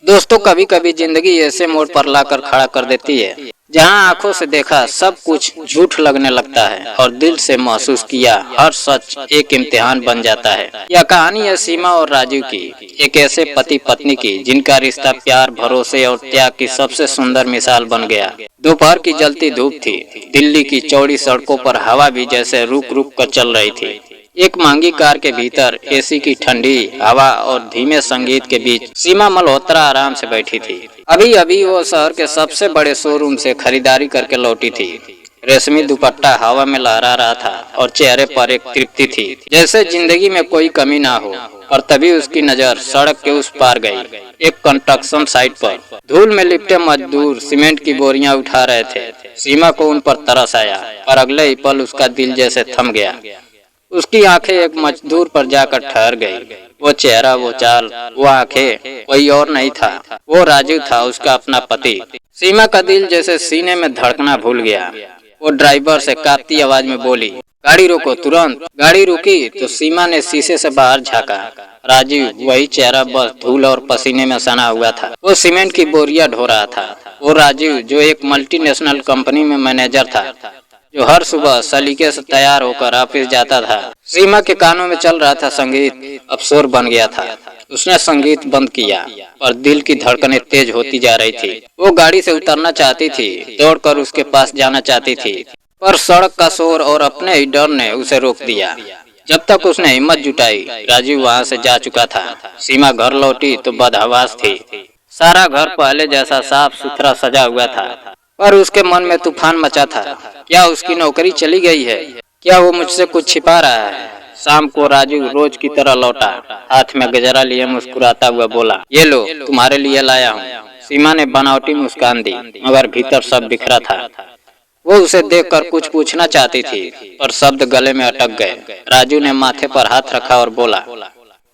दोस्तों, कभी कभी जिंदगी ऐसे मोड़ पर लाकर खड़ा कर देती है जहां आंखों से देखा सब कुछ झूठ लगने लगता है और दिल से महसूस किया हर सच एक इम्तिहान बन जाता है। यह कहानी है सीमा और राजू की, एक ऐसे पति पत्नी की जिनका रिश्ता प्यार, भरोसे और त्याग की सबसे सुंदर मिसाल बन गया। दोपहर की जलती धूप थी। दिल्ली की चौड़ी सड़कों पर हवा भी जैसे रुक रुक कर चल रही थी। एक महंगी कार के भीतर एसी की ठंडी हवा और धीमे संगीत के बीच सीमा मल्होत्रा आराम से बैठी थी। अभी अभी वो शहर के सबसे बड़े शोरूम से खरीदारी करके लौटी थी। रेशमी दुपट्टा हवा में लहरा रहा था और चेहरे पर एक तृप्ति थी, जैसे जिंदगी में कोई कमी ना हो। और तभी उसकी नजर सड़क के उस पार गई। एक कंस्ट्रक्शन साइट पर धूल में लिपटे मजदूर सीमेंट की बोरियां उठा रहे थे। सीमा को उन पर तरस आया, पर अगले ही पल उसका दिल जैसे थम गया। उसकी आंखें एक मजदूर पर जाकर ठहर गई। वो चेहरा, वो चाल, वो आंखें कोई और नहीं था, वो राजू था, उसका अपना पति। सीमा का दिल जैसे सीने में धड़कना भूल गया। वो ड्राइवर से कांपती आवाज में बोली, गाड़ी रोको तुरंत। गाड़ी रुकी तो सीमा ने शीशे से बाहर झांका। राजू, वही चेहरा, बस धूल और पसीने में सना हुआ था। वो सीमेंट की बोरियां ढो रहा था। वो राजू जो एक मल्टीनेशनल कंपनी में मैनेजर था, जो हर सुबह सलीके से तैयार होकर ऑफिस जाता था। सीमा के कानों में चल रहा था संगीत, अब शोर बन गया था। उसने संगीत बंद किया और दिल की धड़कनें तेज होती जा रही थी। वो गाड़ी से उतरना चाहती थी, दौड़कर उसके पास जाना चाहती थी, पर सड़क का शोर और अपने ही डर ने उसे रोक दिया। जब तक उसने हिम्मत जुटाई, राजू वहाँ से जा चुका था। सीमा घर लौटी तो बदहवास थी। सारा घर पहले जैसा साफ सुथरा सजा हुआ था, पर उसके मन में तूफान मचा था। क्या उसकी नौकरी चली गई है? क्या वो मुझसे कुछ छिपा रहा है? शाम को राजू रोज की तरह लौटा, हाथ में गजरा लिए मुस्कुराता हुआ बोला, ये लो, तुम्हारे लिए लाया हूँ। सीमा ने बनावटी मुस्कान दी, मगर भीतर सब बिखरा था। वो उसे देखकर कुछ पूछना चाहती थी, पर शब्द गले में अटक गए। राजू ने माथे पर हाथ रखा और बोला,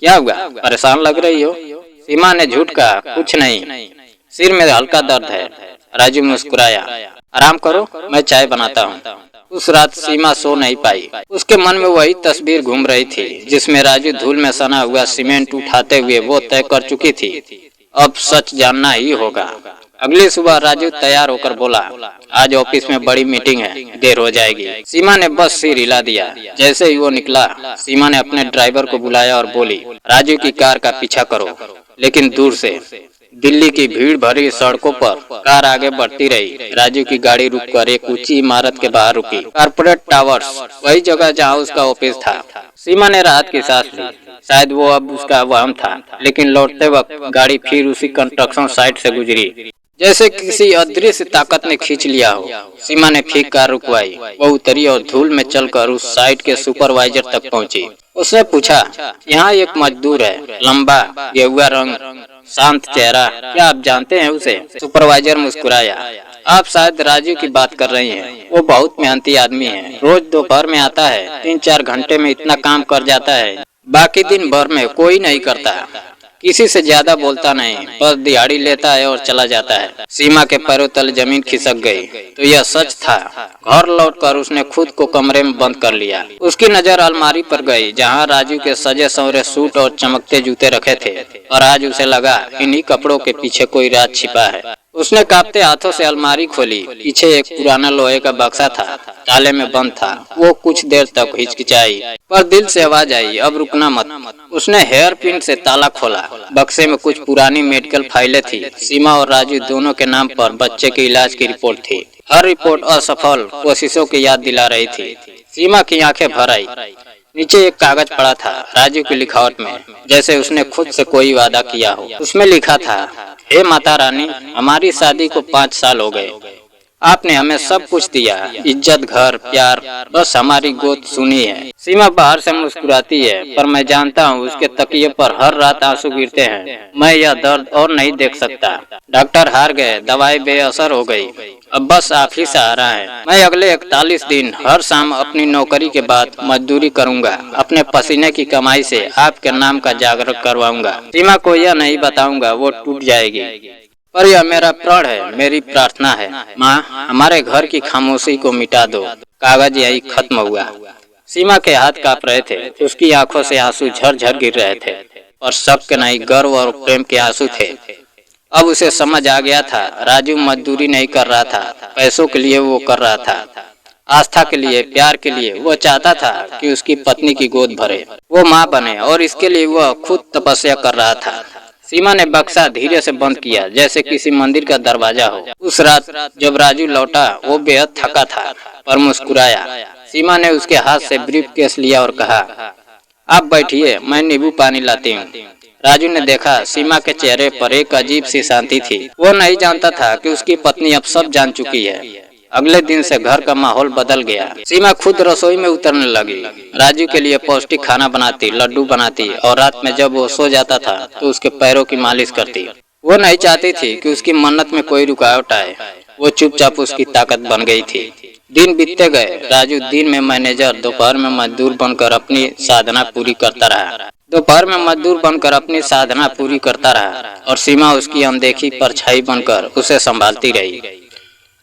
क्या हुआ, परेशान लग रही हो? सीमा ने झूठ कहा, कुछ नहीं, सिर में हल्का दर्द है। राजू मुस्कुराया, आराम करो, मैं चाय बनाता हूँ। उस रात सीमा सो नहीं पाई। उसके मन में वही तस्वीर घूम रही थी जिसमें राजू धूल में सना हुआ सीमेंट उठाते हुए वो तय कर चुकी थी, अब सच जानना ही होगा। अगली सुबह राजू तैयार होकर बोला, आज ऑफिस में बड़ी मीटिंग है, देर हो जाएगी। सीमा ने बस सिर हिला दिया। जैसे ही वो निकला, सीमा ने अपने ड्राइवर को बुलाया और बोली, राजू की कार का पीछा करो, लेकिन दूर से। दिल्ली की भीड़ भरी सड़कों पर कार आगे बढ़ती रही। राजू की गाड़ी रुककर एक ऊंची इमारत के बाहर रुकी। कॉर्पोरेट टावर्स, वही जगह जहां उसका ऑफिस था। सीमा ने राहत की सांस ली। शायद वो अब उसका वहम था, लेकिन लौटते वक्त गाड़ी फिर उसी कंस्ट्रक्शन साइट से गुजरी, जैसे किसी अदृश्य ताकत ने खींच लिया हो। सीमा ने फिर कार रुकवाई। वो उतरी और धूल में चलकर उस साइट के सुपरवाइजर तक पहुंची। उसने पूछा, यहाँ एक मजदूर है, लंबा, गेहुआ रंग, शांत चेहरा, क्या आप जानते हैं उसे? सुपरवाइजर मुस्कुराया, आप शायद राजू की बात कर रही हैं। वो बहुत मेहनती आदमी है, रोज दोपहर में आता है, 3-4 घंटे में इतना काम कर जाता है, बाकी दिन भर में कोई नहीं करता। किसी से ज्यादा बोलता नहीं, बस दिहाड़ी लेता है और चला जाता है। सीमा के पैरों तले जमीन खिसक गई। तो यह सच था। घर लौटकर उसने खुद को कमरे में बंद कर लिया। उसकी नजर अलमारी पर गई, जहां राजू के सजे संवरे सूट और चमकते जूते रखे थे, और आज उसे लगा इन्हीं कपड़ों के पीछे कोई राज छिपा है। उसने कांपते हाथों से अलमारी खोली। पीछे एक पुराना लोहे का बक्सा था, ताले में बंद था। वो कुछ देर तक हिचकिचाई, पर दिल से आवाज आई, अब रुकना मत। उसने हेयर पिन से ताला खोला। बक्से में कुछ पुरानी मेडिकल फाइलें थी। सीमा और राजू दोनों के नाम पर बच्चे के इलाज की रिपोर्ट थी। हर रिपोर्ट असफल कोशिशों की याद दिला रही थी। सीमा की आंखें भर आई। नीचे एक कागज पड़ा था, राजू की लिखावट में, जैसे उसने खुद से कोई वादा किया हो। उसमें लिखा था, हे माता रानी, हमारी शादी को 5 साल हो गए। आपने हमें सब कुछ दिया, इज्जत, घर, प्यार, बस हमारी गोद सुनी है। सीमा बाहर से मुस्कुराती है, पर मैं जानता हूँ उसके तकिए पर हर रात आंसू गिरते हैं। मैं यह दर्द और नहीं देख सकता। डॉक्टर हार गए, दवाई बेअसर हो गई, अब बस आप ही सहारा है। मैं अगले 41 दिन हर शाम अपनी नौकरी के बाद मजदूरी करूंगा। अपने पसीने की कमाई से आपके नाम का जागरण करवाऊंगा। सीमा को यह नहीं बताऊंगा, वो टूट जाएगी, पर यह मेरा प्रण है, मेरी प्रार्थना है। माँ, हमारे घर की खामोशी को मिटा दो। कागज यही खत्म हुआ। सीमा के हाथ कांप रहे थे। उसकी आंखों से आंसू झरझर गिर रहे थे, और शक के नहीं, गर्व और प्रेम के आंसू थे। अब उसे समझ आ गया था, राजू मजदूरी नहीं कर रहा था, पैसों के लिए वो कर रहा था, आस्था के लिए, प्यार के लिए। वो चाहता था कि उसकी पत्नी की गोद भरे, वो माँ बने, और इसके लिए वह खुद तपस्या कर रहा था। सीमा ने बक्सा धीरे से बंद किया, जैसे किसी मंदिर का दरवाजा हो। उस रात जब राजू लौटा, वो बेहद थका था पर मुस्कुराया। सीमा ने उसके हाथ से ब्रीफ केस लिया और कहा, आप बैठिए, मैं नींबू पानी लाती हूँ। राजू ने देखा, सीमा के चेहरे पर एक अजीब सी शांति थी। वो नहीं जानता था कि उसकी पत्नी अब सब जान चुकी है। अगले दिन से घर का माहौल बदल गया। सीमा खुद रसोई में उतरने लगी, राजू के लिए पौष्टिक खाना बनाती, लड्डू बनाती, और रात में जब वो सो जाता था तो उसके पैरों की मालिश करती। वो नहीं चाहती थी कि उसकी मन्नत में कोई रुकावट आए। वो चुपचाप उसकी ताकत बन गई थी। दिन बीतते गए। राजू दिन में मैनेजर, दोपहर में मजदूर बनकर अपनी साधना पूरी करता रहा और सीमा उसकी अनदेखी परछाई बनकर उसे संभालती रही।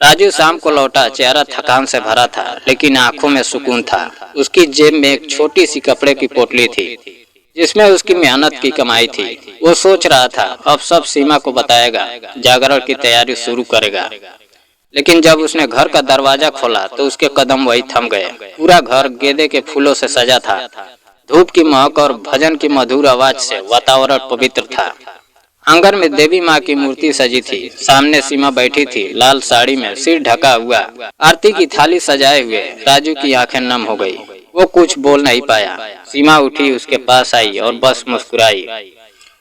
राजू शाम को लौटा, चेहरा थकान से भरा था, लेकिन आंखों में सुकून था। उसकी जेब में एक छोटी सी कपड़े की पोटली थी, जिसमें उसकी मेहनत की कमाई थी। वो सोच रहा था, अब सब सीमा को बताएगा, जागरण की तैयारी शुरू करेगा। लेकिन जब उसने घर का दरवाजा खोला तो उसके कदम वही थम गए। पूरा घर गेंदे के फूलों से सजा था। धूप की महक और भजन की मधुर आवाज से वातावरण पवित्र था। आंगन में देवी माँ की मूर्ति सजी थी। सामने सीमा बैठी थी, लाल साड़ी में, सिर ढका हुआ, आरती की थाली सजाए हुए। राजू की आंखें नम हो गई। वो कुछ बोल नहीं पाया। सीमा उठी, उसके पास आई और बस मुस्कुराई।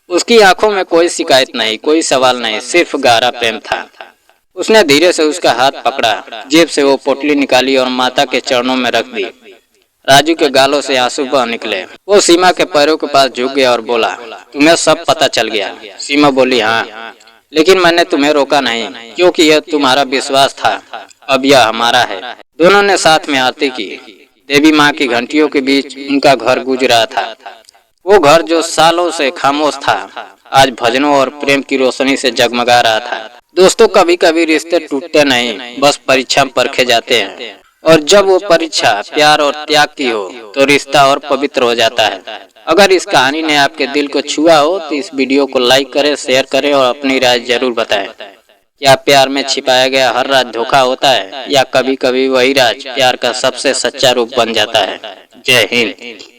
उसकी आंखों में कोई शिकायत नहीं, कोई सवाल नहीं, सिर्फ गहरा प्रेम था। उसने धीरे से उसका हाथ पकड़ा, जेब से वो पोटली निकाली और माता के चरणों में रख दी। राजू के गालों से आंसू बह निकले। वो सीमा के पैरों के पास झुक गया और बोला, तुम्हें सब पता चल गया? सीमा बोली, हाँ, लेकिन मैंने तुम्हें रोका नहीं, क्योंकि यह तुम्हारा विश्वास था, अब यह हमारा है। दोनों ने साथ में आरती की। देवी माँ की घंटियों के बीच उनका घर गूंज रहा था। वो घर जो सालों से खामोश था, आज भजनों और प्रेम की रोशनी से जगमगा रहा था। दोस्तों, कभी कभी रिश्ते टूटते नहीं, बस परीक्षा में परखे जाते हैं, और जब वो परीक्षा प्यार और त्याग की हो तो रिश्ता और पवित्र हो जाता है। अगर इस कहानी ने आपके दिल को छुआ हो तो इस वीडियो को लाइक करें, शेयर करें और अपनी राय जरूर बताएं। क्या प्यार में छिपाया गया हर राज धोखा होता है, या कभी कभी वही राज प्यार का सबसे सच्चा रूप बन जाता है? जय हिंद।